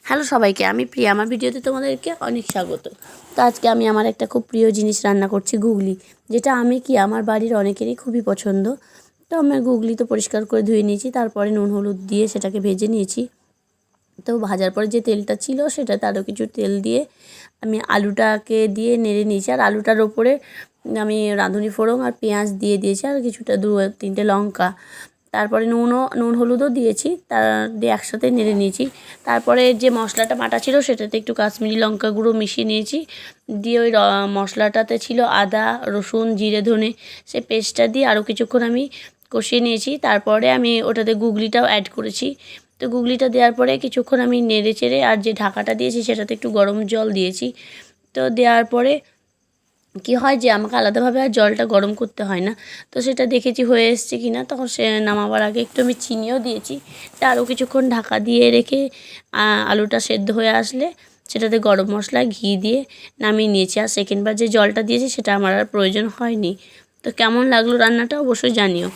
Hello সবাইকে, আমি প্রিয়া। আমার ভিডিওতে তোমাদেরকে অনেক স্বাগত। তো আজকে আমি আমার একটা খুব প্রিয় জিনিস রান্না করছি, গুগলি, যেটা আমার বাড়ির অনেকেরই খুবই পছন্দ। তো আমি গুগলি তো পরিষ্কার করে ধুয়ে নিয়েছি, তারপরে নুন হলুদ দিয়ে সেটাকে ভেজে নিয়েছি। তো ভাজার পরে যে তেলটা ছিল সেটাতে আরও কিছু তেল দিয়ে আমি আলুটাকে দিয়ে নেড়ে নিয়েছি। আর আলুটার ওপরে আমি রাঁধুনি ফোড়ন আর পেঁয়াজ দিয়ে দিয়েছি, আর কিছুটা 2-3টে লঙ্কা। তারপরে নুন হলুদও দিয়েছি, তার দিয়ে একসাথে নেড়ে নিয়েছি। তারপরে যে মশলাটা বাটা ছিল সেটাতে একটু কাশ্মীরি লঙ্কা গুঁড়ো মিশিয়ে নিয়েছি, দিয়ে ওই মশলাটাতে ছিল আদা রসুন জিরে ধনে, সেই পেস্টটা দিয়ে আরও কিছুক্ষণ আমি কষিয়ে নিয়েছি। তারপরে আমি ওটাতে গুগলিটাও অ্যাড করেছি। তো গুগলিটা দেওয়ার পরে কিছুক্ষণ আমি নেড়ে চেড়ে, আর যে ঢাকাটা দিয়েছি সেটাতে একটু গরম জল দিয়েছি। তো দেওয়ার পরে কী হয় যে আমাকে আলাদাভাবে আর জলটা গরম করতে হয় না। তো সেটা দেখেছি হয়ে এসছে কি না, তখন সে নামাবার আগে একটু আমি চিনিও দিয়েছি। তা আরও কিছুক্ষণ ঢাকা দিয়ে রেখে আলুটা সেদ্ধ হয়ে আসলে সেটাতে গরম মশলা ঘি দিয়ে নামিয়ে নিয়েছি। আর সেকেন্ডবার যে জলটা দিয়েছি সেটা আমার আর প্রয়োজন হয়নি। তো কেমন লাগলো রান্নাটা অবশ্যই জানিও।